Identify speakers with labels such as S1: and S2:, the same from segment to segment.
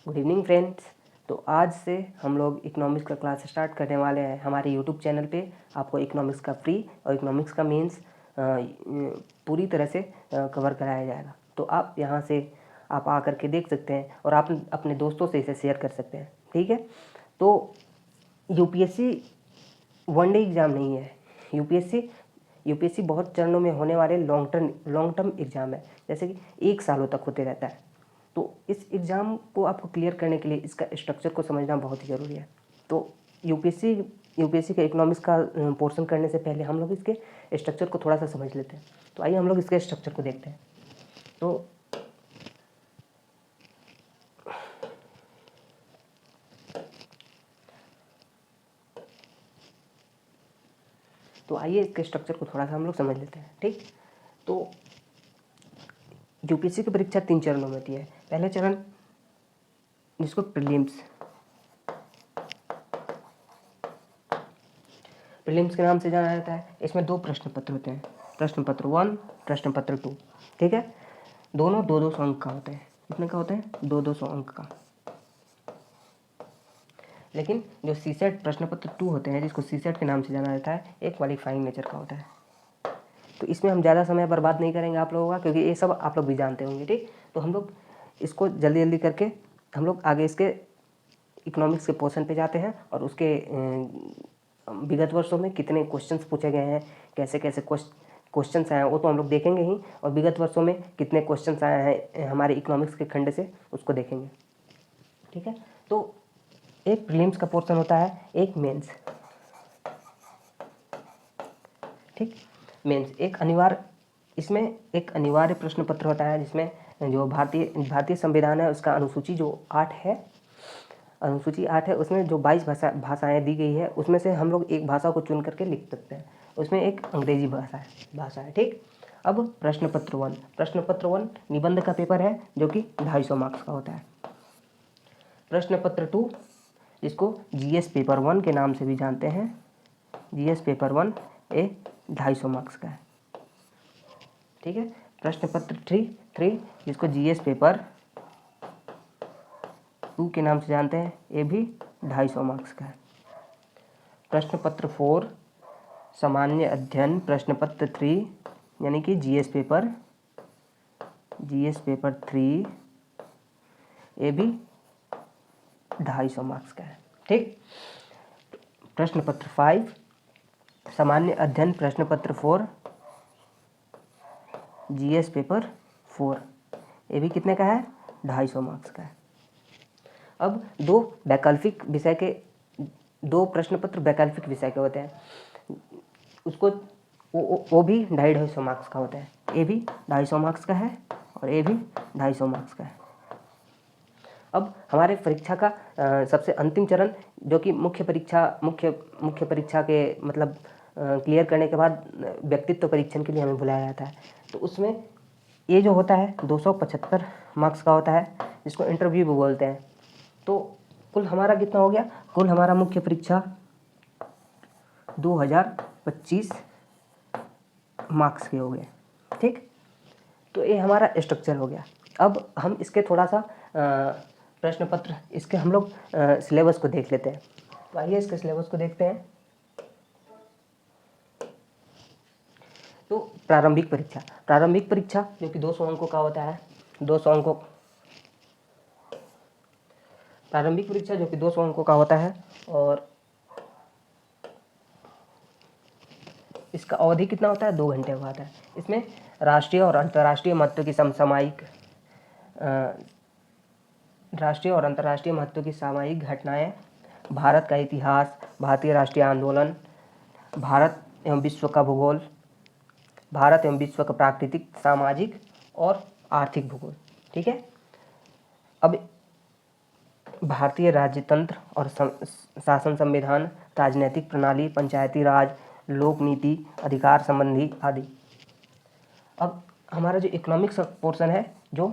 S1: Good evening friends. तो आज से हम लोग इकोनॉमिक्स का क्लास स्टार्ट करने वाले हैं। हमारे यूट्यूब चैनल पे आपको इकोनॉमिक्स का फ्री और इकोनॉमिक्स का मेंस पूरी तरह से कवर कराया जाएगा। तो आप यहाँ से आप आकर के देख सकते हैं और आप अपने दोस्तों से इसे शेयर कर सकते हैं। ठीक है। तो यूपीएससी वनडे एग्ज़ाम नहीं है। यूपीएससी बहुत चरणों में होने वाले लॉन्ग टर्म एग्ज़ाम है, जैसे कि 1 सालों तक होते रहता है। तो इस एग्ज़ाम को आपको क्लियर करने के लिए इसका स्ट्रक्चर को समझना बहुत ही ज़रूरी है। तो यूपीएससी के इकोनॉमिक्स का पोर्शन करने से पहले हम लोग इसके स्ट्रक्चर को थोड़ा सा समझ लेते हैं। तो आइए हम लोग इसके स्ट्रक्चर को देखते हैं। तो आइए इसके स्ट्रक्चर को थोड़ा सा हम लोग समझ लेते हैं। ठीक। तो यूपीएससी की परीक्षा 3 चरणों में होती है। पहले चरण जिसको प्रीलिम्स के नाम से जाना जाता है। इसमें 2 प्रश्न पत्र होते हैं, प्रश्न पत्र 1, प्रश्न पत्र 2। ठीक है। दोनों 2-200 अंक का होते हैं। कितने का होते हैं? 2-200 अंक का। लेकिन जो सीसेट प्रश्न पत्र 2 होते हैं, जिसको सीसेट के नाम से जाना जाता है, एक क्वालिफाइंग नेचर का होता है। तो इसमें हम ज़्यादा समय बर्बाद नहीं करेंगे आप लोगों का, क्योंकि ये सब आप लोग भी जानते होंगे। ठीक। तो हम लोग इसको जल्दी जल्दी करके हम लोग आगे इसके इकोनॉमिक्स के पोर्शन पे जाते हैं और उसके विगत वर्षों में कितने क्वेश्चंस पूछे गए हैं, कैसे कैसे क्वेश्चंस आए हैं, वो तो हम लोग देखेंगे ही। और विगत वर्षों में कितने क्वेश्चंस आए हैं हमारे इकोनॉमिक्स के खंड से, उसको देखेंगे। ठीक है। तो एक प्रीलिम्स का पोर्शन होता है, एक मेंस। ठीक। मेंस इसमें एक अनिवार्य प्रश्न पत्र होता है, जिसमें जो भारतीय संविधान है उसका अनुसूची 8 है, उसमें जो 22 भाषाएं दी गई है, उसमें से हम लोग एक भाषा को चुन करके लिख सकते हैं। उसमें एक अंग्रेजी भाषा है। ठीक। अब प्रश्न पत्र 1 निबंध का पेपर है, जो कि 250 मार्क्स का होता है। प्रश्न पत्र 2, जिसको जीएस पेपर 1 के नाम से भी जानते हैं, जीएस पेपर 1 ये 250 मार्क्स का है। ठीक है। प्रश्न पत्र 3, जिसको जीएस पेपर 2 के नाम से जानते हैं, ये भी 250 मार्क्स का है। प्रश्न पत्र 4 सामान्य अध्ययन प्रश्न पत्र 3, यानी कि जीएस पेपर 3, ये भी 250 मार्क्स का है। ठीक। प्रश्न पत्र 5 सामान्य अध्ययन प्रश्न पत्र 4, जीएस पेपर 4, ये भी कितने का है? 250 मार्क्स का है। अब 2 प्रश्न पत्र वैकल्पिक विषय के होते हैं, उसको वो भी 250 मार्क्स का होता है। ये भी 250 मार्क्स का है और ये भी 250 मार्क्स का है। अब हमारे परीक्षा का सबसे अंतिम चरण, जो कि मुख्य परीक्षा के मतलब क्लियर करने के बाद व्यक्तित्व परीक्षण के लिए हमें बुलाया जाता है। तो उसमें ये जो होता है 275 मार्क्स का होता है, जिसको इंटरव्यू भी बोलते हैं। तो कुल हमारा कितना हो गया? कुल हमारा मुख्य परीक्षा 2025 मार्क्स के हो गए। ठीक। तो ये हमारा स्ट्रक्चर हो गया। अब हम इसके थोड़ा सा प्रश्न पत्र, इसके हम लोग सिलेबस को देख लेते हैं। तो आइए इसके सिलेबस को देखते हैं। तो प्रारंभिक परीक्षा जो कि 200 अंकों का होता है, 200 अंकों प्रारंभिक परीक्षा जो कि 200 अंकों का होता है, और इसका अवधि कितना होता है? 2 घंटे का होता है। इसमें राष्ट्रीय और अंतर्राष्ट्रीय महत्व की सामयिक घटनाएं, भारत का इतिहास, भारतीय राष्ट्रीय आंदोलन, भारत एवं विश्व का भूगोल, भारत एवं विश्व का प्राकृतिक, सामाजिक और आर्थिक भूगोल। ठीक है। अब भारतीय राज्यतंत्र और शासन संविधान, राजनीतिक प्रणाली, पंचायती राज, लोक नीति, अधिकार संबंधी आदि। अब हमारा जो इकोनॉमिक्स का पोर्शन है, जो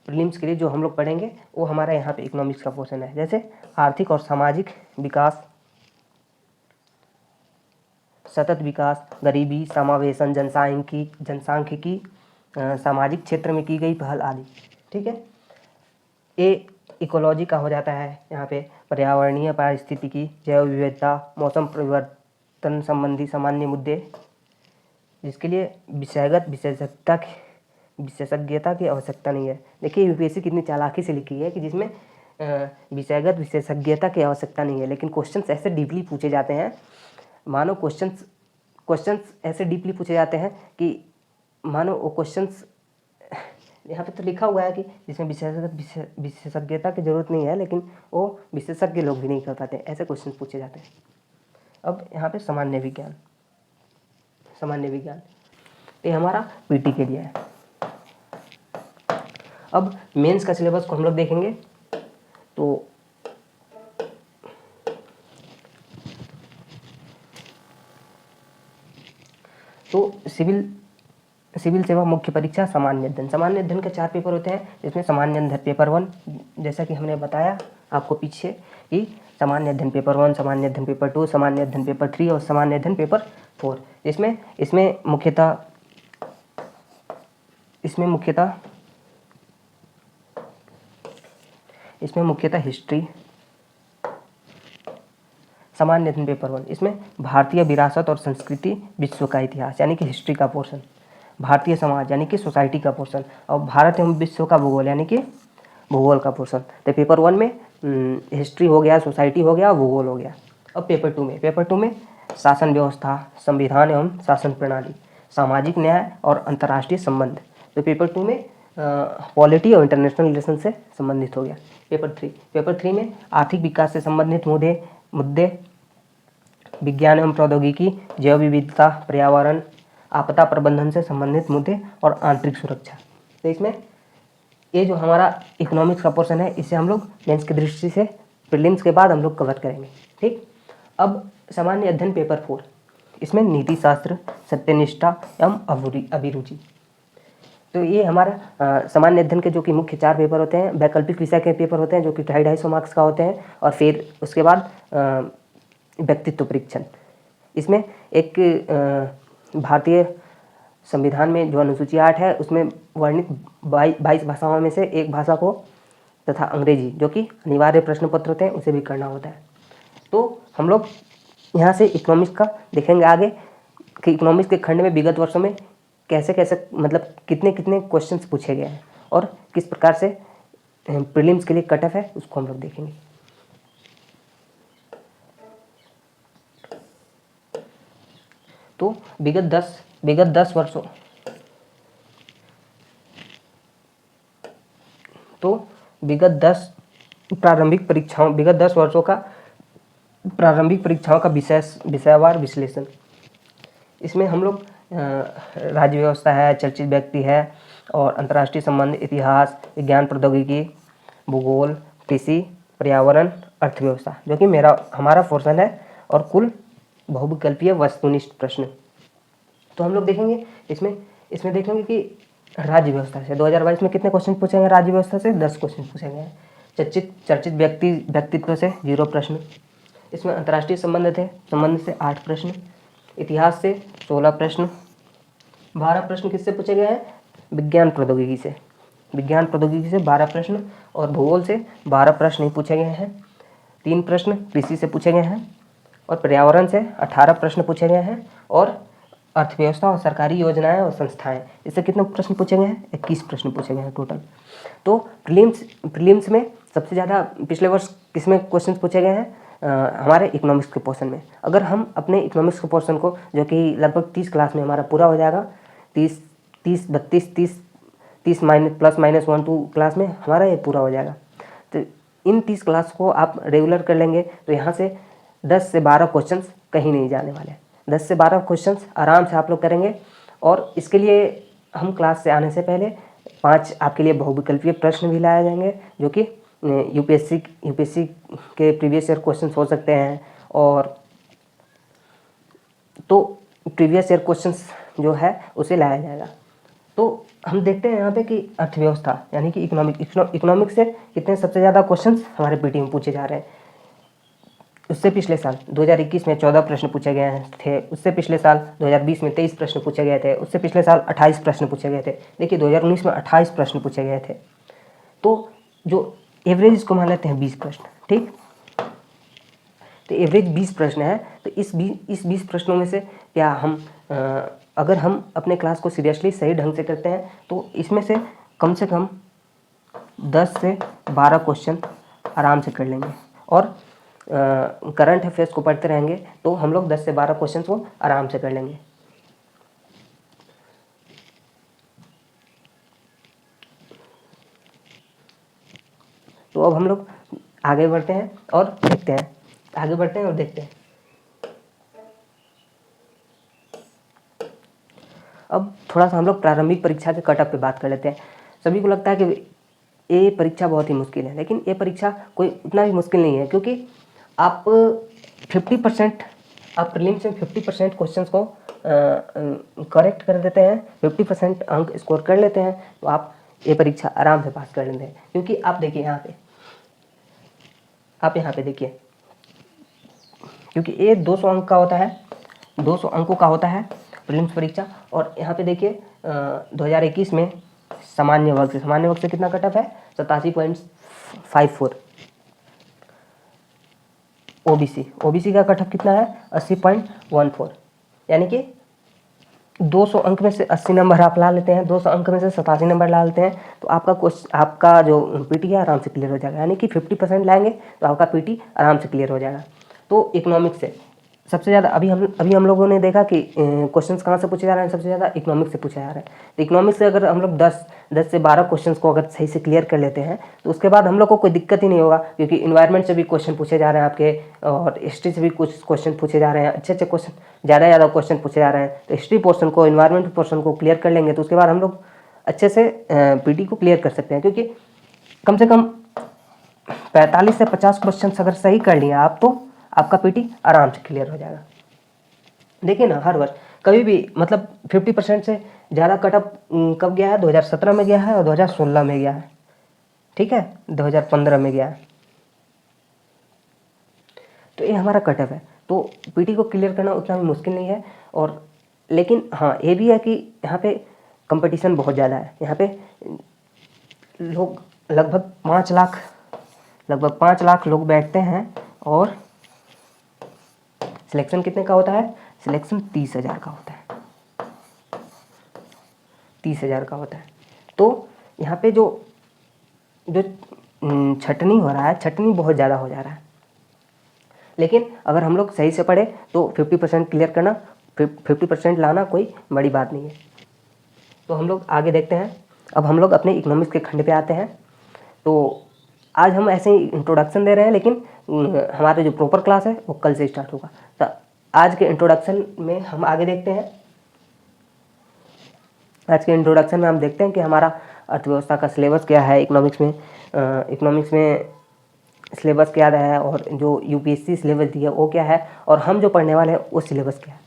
S1: प्रीलिम्स के लिए जो हम लोग पढ़ेंगे, वो हमारा यहाँ पे इकोनॉमिक्स का पोर्शन है। जैसे आर्थिक और सामाजिक विकास, सतत विकास, गरीबी, समावेशन, जनसांख्यिकी, सामाजिक क्षेत्र में की गई पहल आदि। ठीक है। ये इकोलॉजी का हो जाता है यहाँ पे पर्यावरणीय पारिस्थितिकी, जैव विविधता, मौसम परिवर्तन संबंधी सामान्य मुद्दे, जिसके लिए विशेषज्ञता की आवश्यकता नहीं है। देखिए यूपीएससी कितनी चालाकी से लिखी है कि जिसमें विषयगत विशेषज्ञता की आवश्यकता नहीं है, लेकिन क्वेश्चंस ऐसे डीपली पूछे जाते हैं, मानो क्वेश्चंस ऐसे डीपली पूछे जाते हैं कि मानो वो क्वेश्चंस यहाँ पे तो लिखा हुआ है कि जिसमें विशेषज्ञता की जरूरत नहीं है, लेकिन वो विशेषज्ञ लोग भी नहीं कर पाते, ऐसे क्वेश्चन पूछे जाते हैं। अब यहाँ पे सामान्य विज्ञान तो ये हमारा पीटी के लिए है। अब मेंस का सिलेबस को हम लोग देखेंगे तो सिविल सेवा मुख्य परीक्षा सामान्य अध्ययन के 4 पेपर होते हैं, जिसमें सामान्य अध्ययन पेपर 1, जैसा कि हमने बताया आपको पीछे कि सामान्य अध्ययन पेपर 1, सामान्य अध्ययन पेपर 2, सामान्य अध्ययन पेपर 3 और सामान्य अध्ययन पेपर 4। इसमें मुख्यतः हिस्ट्री, सामान्य अध्ययन पेपर 1 इसमें भारतीय विरासत और संस्कृति, विश्व का इतिहास यानी कि हिस्ट्री का पोर्शन, भारतीय समाज यानी कि सोसाइटी का पोर्शन, और भारत एवं विश्व का भूगोल यानी कि भूगोल का पोर्शन। तो पेपर 1 में हिस्ट्री हो गया, सोसाइटी हो गया, भूगोल हो गया। अब पेपर 2 में शासन व्यवस्था, संविधान एवं शासन प्रणाली, सामाजिक न्याय और अंतर्राष्ट्रीय संबंध। तो पेपर 2 में पॉलिटी और इंटरनेशनल रिलेशन से संबंधित हो गया। पेपर 3 में आर्थिक विकास से संबंधित मुद्दे, विज्ञान एवं प्रौद्योगिकी, जैव विविधता, पर्यावरण, आपदा प्रबंधन से संबंधित मुद्दे और आंतरिक सुरक्षा। तो इसमें ये जो हमारा इकोनॉमिक्स का पोर्शन है, इसे हम लोग मेंस की दृष्टि से प्रीलिम्स के बाद हम लोग कवर करेंगे। ठीक, अब सामान्य अध्ययन पेपर 4, इसमें नीति शास्त्र, सत्यनिष्ठा एवं अभिरुचि। तो ये हमारा सामान्य अध्ययन के जो कि मुख्य 4 पेपर होते हैं, वैकल्पिक विषय के पेपर होते हैं जो कि 250 मार्क्स का होते हैं, और फिर उसके बाद व्यक्तित्व परीक्षण। इसमें एक भारतीय संविधान में जो अनुसूची 8 है उसमें वर्णित 22 भाषाओं में से एक भाषा को तथा अंग्रेजी जो कि अनिवार्य प्रश्न पत्र होते हैं उसे भी करना होता है। तो हम लोग यहाँ से इकोनॉमिक्स का देखेंगे आगे कि इकोनॉमिक्स के खंड में विगत वर्षों में कैसे मतलब कितने क्वेश्चंस पूछे गए हैं और किस प्रकार से प्रीलिम्स के लिए कट ऑफ है उसको हम लोग देखेंगे। तो विगत 10 वर्षों विगत 10 वर्षों का प्रारंभिक परीक्षाओं का विषयवार विश्लेषण। इसमें हम लोग राज्य व्यवस्था है, चर्चित व्यक्ति है और अंतर्राष्ट्रीय संबंध, इतिहास, विज्ञान प्रौद्योगिकी, भूगोल, कृषि, पर्यावरण, अर्थव्यवस्था जो कि हमारा पोर्शन है, और कुल बहुविकल्पीय वस्तुनिष्ठ प्रश्न। तो हम लोग देखेंगे इसमें देखेंगे कि राज्य व्यवस्था से 2022 में कितने क्वेश्चन पूछे गए। राज्य व्यवस्था से 10 क्वेश्चन पूछे गए हैं। चर्चित व्यक्तित्व से 0 प्रश्न। इसमें अंतर्राष्ट्रीय संबंध से 8 प्रश्न, इतिहास से 16 प्रश्न, 12 प्रश्न किससे पूछे गए हैं, विज्ञान प्रौद्योगिकी से 12 प्रश्न, और भूगोल से 12 प्रश्न ही पूछे गए हैं। 3 प्रश्न कृषि से पूछे गए हैं, और पर्यावरण से 18 प्रश्न पूछे गए हैं, और अर्थव्यवस्था और सरकारी योजनाएं और संस्थाएं, इससे कितने प्रश्न पूछे गए हैं, 21 प्रश्न पूछे गए हैं टोटल। तो प्रीलिम्स में सबसे ज़्यादा पिछले वर्ष किसमें क्वेश्चन पूछे गए हैं, हमारे इकोनॉमिक्स के पोर्शन में। अगर हम अपने इकोनॉमिक्स के पोर्शन को जो कि लगभग 30 क्लास में हमारा पूरा हो जाएगा, 30 प्लस माइनस 1 2 क्लास में हमारा ये पूरा हो जाएगा। तो इन 30 क्लास को आप रेगुलर कर लेंगे तो यहाँ से 10 से 12 क्वेश्चन कहीं नहीं जाने वाले। 10 से 12 क्वेश्चन आराम से आप लोग करेंगे, और इसके लिए हम क्लास से आने से पहले 5 आपके लिए बहुविकल्पीय प्रश्न भी लाए जाएंगे जो कि यूपीएससी के प्रीवियस ईयर क्वेश्चंस हो सकते हैं। और तो प्रीवियस ईयर क्वेश्चंस जो है उसे लाया जाएगा। तो हम देखते हैं यहाँ पे कि अर्थव्यवस्था यानी कि इकोनॉमिक्स से कितने सबसे ज़्यादा क्वेश्चंस हमारे पीटी में पूछे जा रहे हैं। उससे पिछले साल 2021 में 14 प्रश्न पूछे गए थे, उससे पिछले साल 2020 में 23 प्रश्न पूछे गए थे, उससे पिछले साल 28 प्रश्न पूछे गए थे। देखिए 2019 में 28 प्रश्न पूछे गए थे। तो जो एवरेज इसको मान लेते हैं 20 प्रश्न, ठीक। तो एवरेज 20 प्रश्न है। तो इस 20 प्रश्नों में से क्या हम अगर हम अपने क्लास को सीरियसली सही ढंग से करते हैं तो इसमें से कम 10 से 12 क्वेश्चन आराम से कर लेंगे। और करंट अफेयर्स को पढ़ते रहेंगे तो हम लोग 10 से 12 क्वेश्चन को आराम से कर लेंगे। तो अब हम लोग आगे बढ़ते हैं और देखते हैं, आगे बढ़ते हैं और देखते हैं। अब थोड़ा सा हम लोग प्रारंभिक परीक्षा के कटअप पे बात कर लेते हैं। सभी को लगता है कि ये परीक्षा बहुत ही मुश्किल है, लेकिन ये परीक्षा कोई उतना भी मुश्किल नहीं है, क्योंकि आप 50% आप प्रीलिम्स में 50% क्वेश्चंस को करेक्ट कर देते हैं, 50% अंक स्कोर कर लेते हैं, तो आप ये परीक्षा आराम से पास कर लेते हैं। क्योंकि आप देखिए आप यहाँ पे देखिए, क्योंकि ये 200 अंक का होता है, 200 अंकों का होता है प्रीलिम्स परीक्षा। और यहाँ पे देखिए 2021 में सामान्य वर्ग से कितना कटअप है, 87.54। ओबीसी का कटअप कितना है, 80.14। यानी कि 200 अंक में से 80 नंबर आप ला लेते हैं, 200 अंक में से 87 नंबर ला लेते हैं, तो आपका जो पीटी है आराम से क्लियर हो जाएगा। यानी कि 50% लाएंगे तो आपका पीटी आराम से क्लियर हो जाएगा। तो इकोनॉमिक्स से सबसे ज़्यादा अभी हम लोगों ने देखा कि क्वेश्चंस कहाँ से पूछे जा रहे हैं, सबसे ज़्यादा इकोनॉमिक्स से पूछा जा रहा है। तो इकोनॉमिक्स से अगर हम लोग 10 से 12 क्वेश्चंस को अगर सही से क्लियर कर लेते हैं तो उसके बाद हम लोग को कोई दिक्कत ही नहीं होगा, क्योंकि इन्वायरमेंट से भी क्वेश्चन पूछे जा रहे हैं आपके, और हिस्ट्री से भी कुछ क्वेश्चन पूछे जा रहे हैं, अच्छे क्वेश्चन, ज़्यादा क्वेश्चन पूछे जा रहे हैं। तो हिस्ट्री पोर्शन को, इन्वायरमेंट पोर्शन को क्लियर कर लेंगे तो उसके बाद हम लोग अच्छे से पीटी को क्लियर कर सकते हैं। क्योंकि कम से कम 45 से 50 क्वेश्चन अगर सही कर लिए आप तो आपका पीटी आराम से क्लियर हो जाएगा। देखिए ना, हर वर्ष कभी भी मतलब 50% से ज़्यादा कटअप कब गया है, 2017 में गया है और 2016 में गया है, ठीक है, 2015 में गया है। तो ये हमारा कटअप है। तो पीटी को क्लियर करना उतना भी मुश्किल नहीं है। और लेकिन हाँ, ये भी है कि यहाँ पे कंपटीशन बहुत ज़्यादा है। यहाँ पे लोग लगभग 5 लाख लोग बैठते हैं, और सिलेक्शन कितने का होता है, सिलेक्शन 30,000 का होता है, 30,000 का होता है। तो यहाँ पे जो छटनी हो रहा है, छटनी बहुत ज़्यादा हो जा रहा है। लेकिन अगर हम लोग सही से पढ़े तो 50% क्लियर करना, 50% लाना कोई बड़ी बात नहीं है। तो हम लोग आगे देखते हैं। अब हम लोग अपने इकोनॉमिक्स के खंड पे आते हैं। तो आज हम ऐसे ही इंट्रोडक्शन दे रहे हैं, लेकिन हमारा जो प्रॉपर क्लास है वो कल से स्टार्ट होगा। तो आज के इंट्रोडक्शन में हम आगे देखते हैं। आज के इंट्रोडक्शन में हम देखते हैं कि हमारा अर्थव्यवस्था का सिलेबस क्या है, इकोनॉमिक्स में सिलेबस क्या है, और जो यूपीएससी सिलेबस दी है वो क्या है, और हम जो पढ़ने वाले हैं वो सिलेबस क्या है।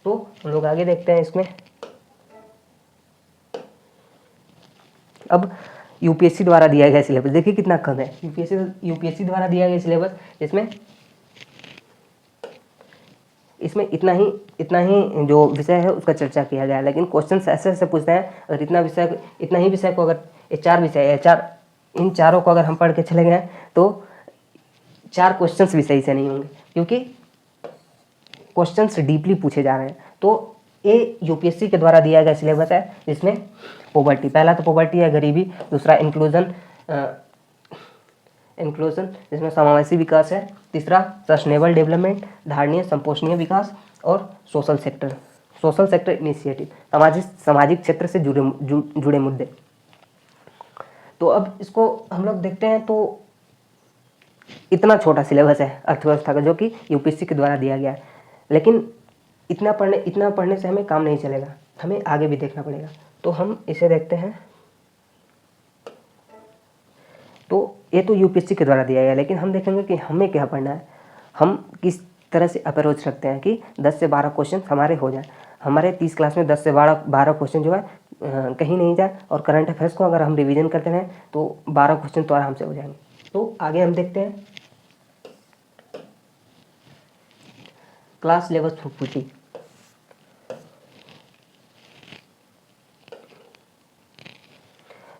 S1: तो हम लोग आगे देखते हैं इसमें। अब यूपीएससी द्वारा दिया गया सिलेबस देखिए कितना कम है। यूपीएससी द्वारा दिया गया सिलेबस, जिसमें इसमें इतना ही जो विषय है उसका चर्चा किया गया है। लेकिन क्वेश्चन ऐसे पूछते हैं, अगर इतना ही विषय को, अगर ये 4 विषय है, इन चारों को अगर हम पढ़ के चले गए तो 4 क्वेश्चंस भी सही से नहीं होंगे, क्योंकि क्वेश्चंस डीपली पूछे जा रहे हैं। तो ये यूपीएससी के द्वारा दिया गया सिलेबस है, जिसमें पॉवर्टी, पहला तो पॉवर्टी है, गरीबी। दूसरा इंक्लूजन जिसमें समावेशी विकास है। तीसरा सस्टेनेबल डेवलपमेंट, धारणीय संपोषणीय विकास। और सोशल सेक्टर इनिशिएटिव, सामाजिक क्षेत्र से जुड़े मुद्दे। तो अब इसको हम लोग देखते हैं। तो इतना छोटा सिलेबस है अर्थव्यवस्था का, जो कि यूपीएससी के द्वारा दिया गया है। लेकिन इतना पढ़ने से हमें काम नहीं चलेगा, हमें आगे भी देखना पड़ेगा। तो हम इसे देखते हैं। तो ये तो यूपीएससी के द्वारा दिया गया है, लेकिन हम देखेंगे कि हमें क्या पढ़ना है, हम किस तरह से अप्रोच रखते हैं कि 10 से 12 क्वेश्चन हमारे हो जाए। हमारे 30 क्लास में 10 से 12 क्वेश्चन जो है कहीं नहीं जाए, और करंट अफेयर्स को अगर हम रिवीजन करते हैं तो 12 क्वेश्चन तो आराम से हो जाएंगे। तो आगे हम देखते हैं क्लास लेवल थ्रूपुट।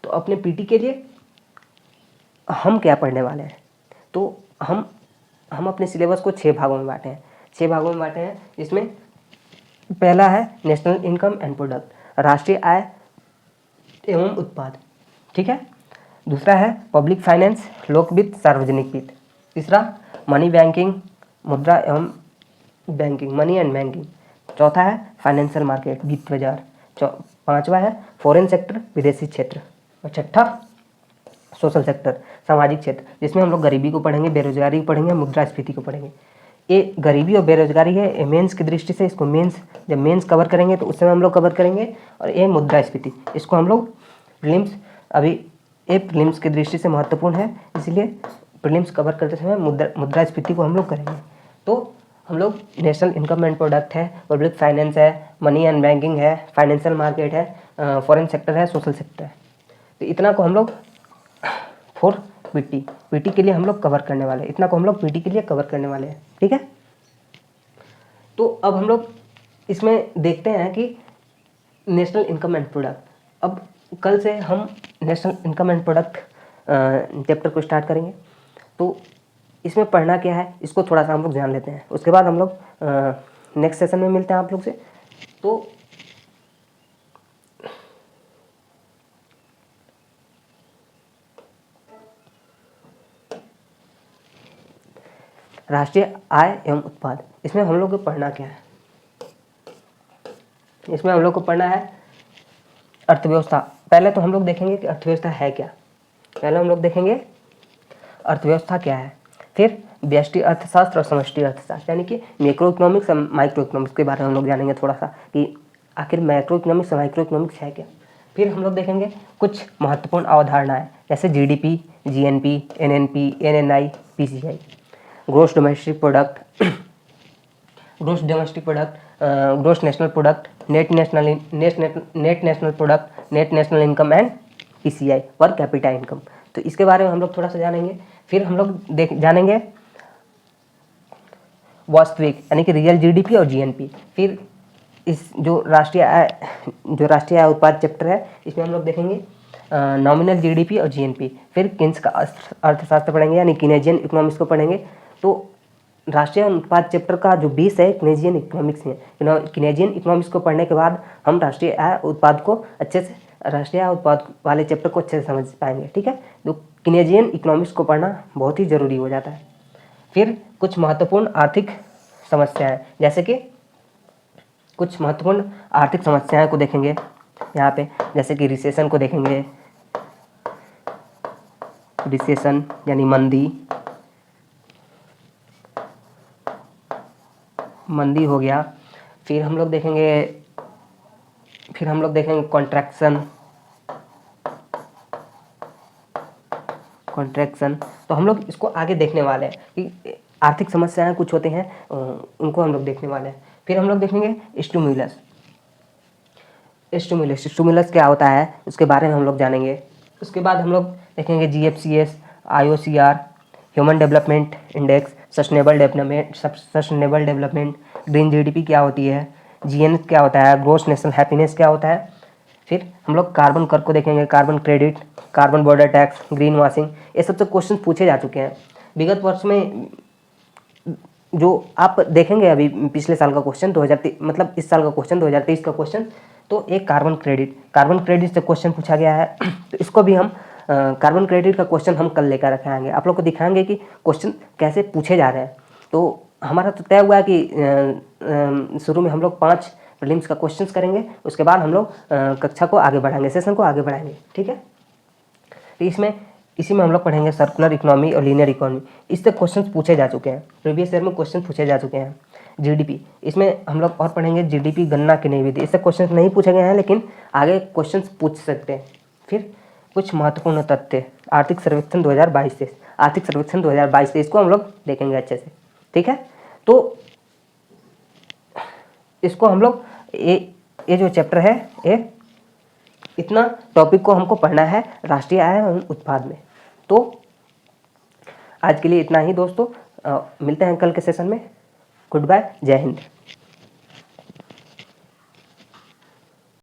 S1: तो अपने पीटी के लिए हम क्या पढ़ने वाले हैं, तो हम अपने सिलेबस को 6 भागों में बांटे हैं। 6 भागों में बांटे हैं, जिसमें पहला है नेशनल इनकम एंड प्रोडक्ट, राष्ट्रीय आय एवं उत्पाद, ठीक है। दूसरा है पब्लिक फाइनेंस, लोक वित्त, सार्वजनिक वित्त। तीसरा मनी बैंकिंग, मुद्रा एवं बैंकिंग, मनी एंड बैंकिंग। चौथा है फाइनेंशियल मार्केट, वित्त बाजार। पांचवा है फॉरेन सेक्टर, विदेशी क्षेत्र। और छठा सोशल सेक्टर, सामाजिक क्षेत्र, जिसमें हम लोग गरीबी को पढ़ेंगे, बेरोजगारी को पढ़ेंगे, मुद्रास्फीति को पढ़ेंगे। ये गरीबी और बेरोजगारी है मेंस की दृष्टि से, इसको जब मेंस कवर करेंगे तो उस समय हम लोग कवर करेंगे। और ये मुद्रास्फीति, इसको हम लोग प्रीलिम्स, अभी ये प्रीलिम्स की दृष्टि से महत्वपूर्ण है, इसलिए प्रीलिम्स कवर करते समय मुद्रास्फीति को हम लोग करेंगे। तो हम लोग नेशनल इनकम एंड प्रोडक्ट है, पब्लिक फाइनेंस है, मनी एंड बैंकिंग है, फाइनेंशियल मार्केट है, फॉरेन सेक्टर है, सोशल सेक्टर है। तो इतना को हम लोग फॉर पीटी के लिए हम लोग कवर करने वाले हैं, इतना को हम लोग पीटी के लिए कवर करने वाले हैं, ठीक है। तो अब हम लोग इसमें देखते हैं कि नेशनल इनकम एंड प्रोडक्ट, अब कल से हम national income and product chapter को स्टार्ट करेंगे। तो इसमें पढ़ना क्या है, इसको थोड़ा सा हम लोग जान लेते हैं, उसके बाद हम लोग नेक्स्ट सेशन में मिलते हैं आप लोग से। तो राष्ट्रीय आय एवं उत्पाद, इसमें हम लोग को पढ़ना क्या है, इसमें हम लोग को पढ़ना है अर्थव्यवस्था। पहले तो हम लोग देखेंगे कि अर्थव्यवस्था है क्या, पहले हम लोग देखेंगे अर्थव्यवस्था क्या है, फिर व्यष्टि अर्थशास्त्र और समष्टि अर्थशास्त्र, यानी कि मैक्रो इकोनॉमिक्स और माइक्रो इकोनॉमिक्स के बारे में हम लोग जानेंगे थोड़ा सा कि आखिर मैक्रो इकोनॉमिक्स और माइक्रो इकोनॉमिक्स है क्या। फिर हम लोग देखेंगे कुछ महत्वपूर्ण अवधारणाएं, जैसे GDP, GNP, NNP, NNI, PCI, gross domestic product, gross national product, net national product, net national income and PCI, per capita income. तो इसके बारे में हम लोग थोड़ा सा जानेंगे। फिर हम लोग जानेंगे वास्तविक, यानी कि रियल जीडीपी और जीएनपी। फिर इस जो राष्ट्रीय आय उत्पाद चैप्टर है, इसमें हम लोग देखेंगे नॉमिनल जीडीपी और जीएनपी। फिर किन्स का अर्थशास्त्र पढ़ेंगे, यानी किनेजियन इकोनॉमिक्स को पढ़ेंगे। तो राष्ट्रीय उत्पाद चैप्टर का जो बेस है किनेजियन इकोनॉमिक्स में, किनेजियन इकोनॉमिक्स को पढ़ने के बाद हम राष्ट्रीय आय उत्पाद को अच्छे से, राष्ट्रीय आय उत्पाद वाले चैप्टर को अच्छे से समझ पाएंगे, ठीक है। तो किनेजियन इकोनॉमिक्स को पढ़ना बहुत ही ज़रूरी हो जाता है। फिर कुछ महत्वपूर्ण आर्थिक समस्याएं, जैसे कि कुछ महत्वपूर्ण आर्थिक समस्याएं को देखेंगे यहाँ पे, जैसे कि रिसेशन को देखेंगे, रिसेशन यानी मंदी हो गया। फिर हम लोग देखेंगे कॉन्ट्रैक्शन। तो हम लोग इसको आगे देखने वाले हैं कि आर्थिक समस्याएं कुछ होते हैं, उनको हम लोग देखने वाले हैं। फिर हम लोग देखेंगे स्टिमुलस क्या होता है, उसके बारे में हम लोग जानेंगे। उसके बाद हम लोग देखेंगे GFCS, IOCR, human development index, sustainable development, green GDP क्या होती है, जीएन क्या होता है, ग्रोस नेशनल हैप्पीनेस क्या होता है। फिर हम लोग कार्बन कर को देखेंगे, carbon credit, carbon border tax, green washing. ये सब तो क्वेश्चन पूछे जा चुके हैं विगत वर्ष में। जो आप देखेंगे अभी पिछले साल का क्वेश्चन 2023, मतलब इस साल का क्वेश्चन 2023 का क्वेश्चन, तो एक कार्बन क्रेडिट से क्वेश्चन पूछा गया है। तो इसको भी हम कार्बन क्रेडिट का क्वेश्चन हम कल लेकर रखेंगे, आप लोग को दिखाएंगे कि क्वेश्चन कैसे पूछे जा रहे हैं। तो हमारा तो तय हुआ है कि शुरू में हम लोग 5 प्रीलिम्स का क्वेश्चंस करेंगे, उसके बाद हम लोग कक्षा को आगे बढ़ाएंगे, सेशन को आगे बढ़ाएंगे, ठीक है। तो इसी में हम लोग पढ़ेंगे सर्कुलर इकोनॉमी और लीनियर इकोनॉमी। इससे क्वेश्चंस पूछे जा चुके हैं, प्रीवियस ईयर में क्वेश्चन पूछे जा चुके हैं। जीडीपी, इसमें हम लोग और पढ़ेंगे जीडीपी गणना की नई विधि। इससे क्वेश्चंस नहीं पूछे गए हैं, लेकिन आगे क्वेश्चंस पूछ सकते हैं। फिर कुछ महत्वपूर्ण तथ्य, आर्थिक सर्वेक्षण 2022 से इसको हम लोग देखेंगे अच्छे से, ठीक है। तो इसको हम लोग ये जो चैप्टर है, ये इतना टॉपिक को हमको पढ़ना है राष्ट्रीय आय एवं उत्पाद में। तो आज के लिए इतना ही दोस्तों, मिलते हैं कल के सेशन में। गुड बाय, जय हिंद।